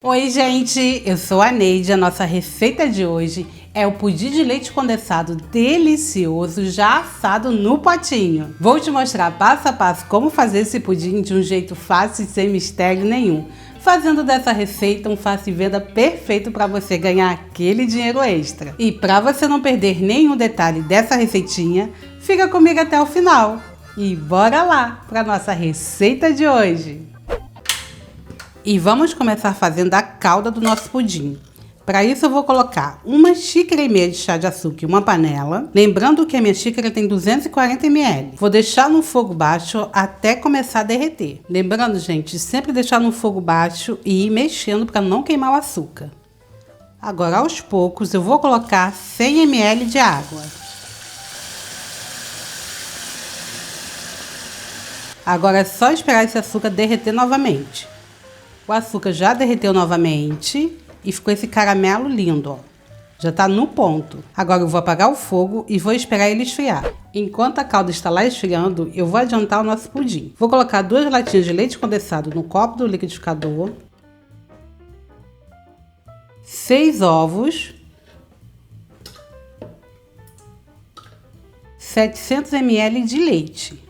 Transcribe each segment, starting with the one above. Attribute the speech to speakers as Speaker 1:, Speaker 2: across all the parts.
Speaker 1: Oi gente, eu sou a Neide. A nossa receita de hoje é o pudim de leite condensado delicioso já assado no potinho. Vou te mostrar passo a passo como fazer esse pudim de um jeito fácil e sem mistério nenhum, fazendo dessa receita um fácil venda perfeito para você ganhar aquele dinheiro extra. E para você não perder nenhum detalhe dessa receitinha, fica comigo até o final. E bora lá para nossa receita de hoje! E vamos começar fazendo a calda do nosso pudim. Para isso eu vou colocar 1,5 xícara de chá de açúcar em uma panela. Lembrando que a minha xícara tem 240 ml. Vou deixar no fogo baixo até começar a derreter. Lembrando, gente, sempre deixar no fogo baixo e ir mexendo para não queimar o açúcar. Agora, aos poucos, eu vou colocar 100 ml de água. Agora é só esperar esse açúcar derreter novamente. O açúcar já derreteu novamente e ficou esse caramelo lindo, ó. Já tá no ponto. Agora eu vou apagar o fogo e vou esperar ele esfriar. Enquanto a calda está lá esfriando, eu vou adiantar o nosso pudim. Vou colocar 2 latinhas de leite condensado no copo do liquidificador. 6 ovos. 700 ml de leite.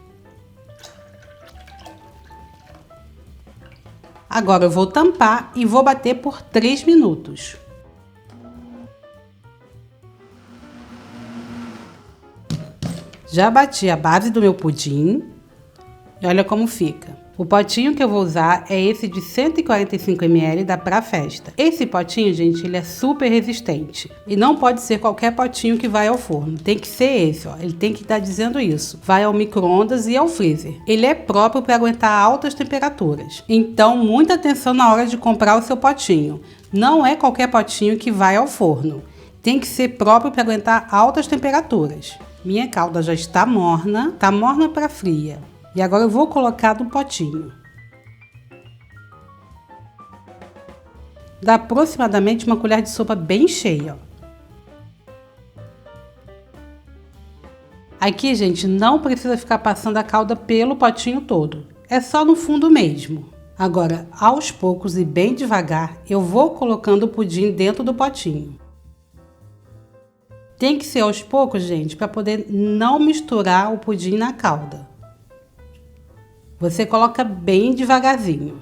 Speaker 1: Agora eu vou tampar e vou bater por 3 minutos. Já bati a base do meu pudim e olha como fica. O potinho que eu vou usar é esse de 145 ml da Pra Festa. Esse potinho, gente, ele é super resistente. E não pode ser qualquer potinho que vai ao forno. Tem que ser esse, ó. Ele tem que estar dizendo isso. Vai ao micro-ondas e ao freezer. Ele é próprio para aguentar altas temperaturas. Então, muita atenção na hora de comprar o seu potinho. Não é qualquer potinho que vai ao forno. Tem que ser próprio para aguentar altas temperaturas. Minha calda já está morna. Tá morna para fria. E agora eu vou colocar no potinho. Dá aproximadamente uma colher de sopa bem cheia, ó. Aqui, gente, não precisa ficar passando a calda pelo potinho todo. É só no fundo mesmo. Agora, aos poucos e bem devagar, eu vou colocando o pudim dentro do potinho. Tem que ser aos poucos, gente, para poder não misturar o pudim na calda. Você coloca bem devagarzinho.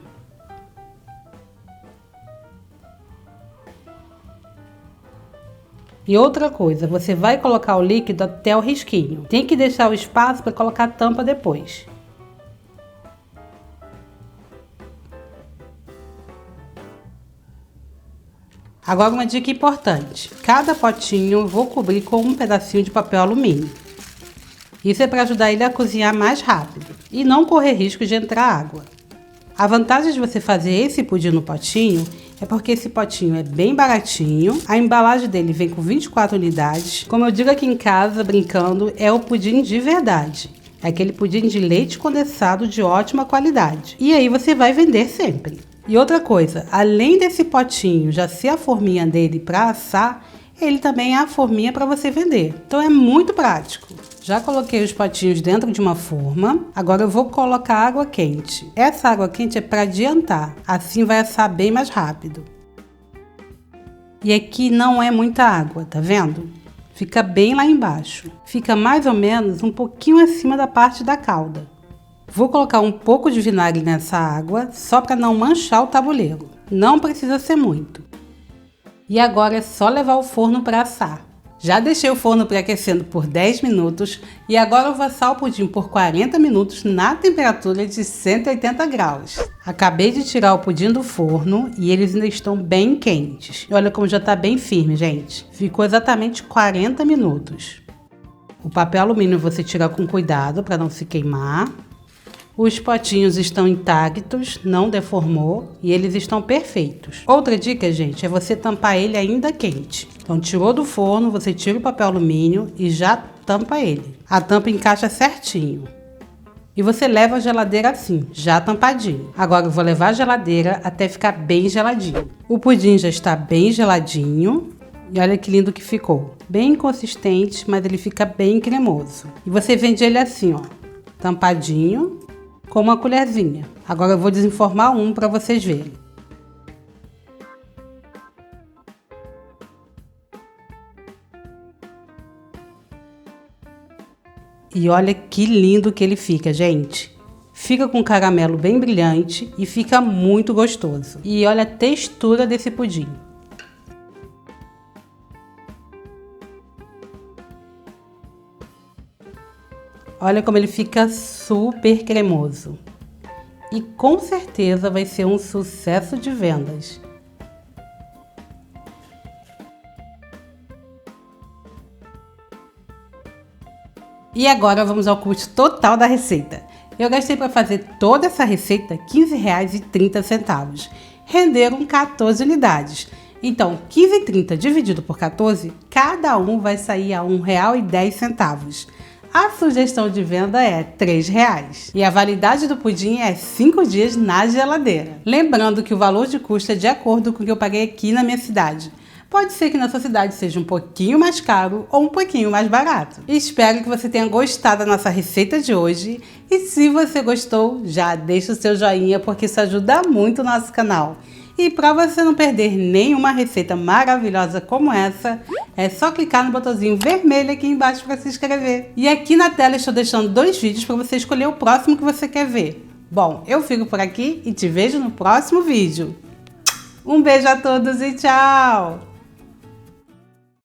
Speaker 1: E outra coisa, você vai colocar o líquido até o risquinho. Tem que deixar o espaço para colocar a tampa depois. Agora uma dica importante. Cada potinho eu vou cobrir com um pedacinho de papel alumínio. Isso é para ajudar ele a cozinhar mais rápido e não correr risco de entrar água. A vantagem de você fazer esse pudim no potinho é porque esse potinho é bem baratinho, a embalagem dele vem com 24 unidades. Como eu digo aqui em casa, brincando, é o pudim de verdade. É aquele pudim de leite condensado de ótima qualidade. E aí você vai vender sempre. E outra coisa, além desse potinho já ser a forminha dele para assar, ele também é a forminha para você vender. Então é muito prático. Já coloquei os potinhos dentro de uma forma. Agora eu vou colocar água quente. Essa água quente é para adiantar. Assim vai assar bem mais rápido. E aqui não é muita água, tá vendo? Fica bem lá embaixo. Fica mais ou menos um pouquinho acima da parte da calda. Vou colocar um pouco de vinagre nessa água, só para não manchar o tabuleiro. Não precisa ser muito. E agora é só levar ao forno para assar. Já deixei o forno pré-aquecendo por 10 minutos e agora eu vou assar o pudim por 40 minutos na temperatura de 180 graus. Acabei de tirar o pudim do forno e eles ainda estão bem quentes. E olha como já está bem firme, gente. Ficou exatamente 40 minutos. O papel alumínio você tira com cuidado para não se queimar. Os potinhos estão intactos, não deformou e eles estão perfeitos. Outra dica, gente, é você tampar ele ainda quente. Então, tirou do forno, você tira o papel alumínio e já tampa ele. A tampa encaixa certinho. E você leva à geladeira assim, já tampadinho. Agora eu vou levar à geladeira até ficar bem geladinho. O pudim já está bem geladinho. E olha que lindo que ficou. Bem consistente, mas ele fica bem cremoso. E você vende ele assim, ó, tampadinho, com uma colherzinha. Agora eu vou desenformar um para vocês verem. E olha que lindo que ele fica, gente. Fica com caramelo bem brilhante e fica muito gostoso. E olha a textura desse pudim. Olha como ele fica super cremoso. E com certeza vai ser um sucesso de vendas. E agora vamos ao custo total da receita. Eu gastei para fazer toda essa receita R$ 15,30. Renderam 14 unidades. Então, 15,30 dividido por 14, cada um vai sair a R$ 1,10. A sugestão de venda é R$ 3,00. E a validade do pudim é 5 dias na geladeira. Lembrando que o valor de custo é de acordo com o que eu paguei aqui na minha cidade. Pode ser que na sua cidade seja um pouquinho mais caro ou um pouquinho mais barato. Espero que você tenha gostado da nossa receita de hoje. E se você gostou, já deixa o seu joinha porque isso ajuda muito o nosso canal. E para você não perder nenhuma receita maravilhosa como essa, é só clicar no botãozinho vermelho aqui embaixo para se inscrever. E aqui na tela estou deixando 2 vídeos para você escolher o próximo que você quer ver. Bom, eu fico por aqui e te vejo no próximo vídeo. Um beijo a todos e tchau!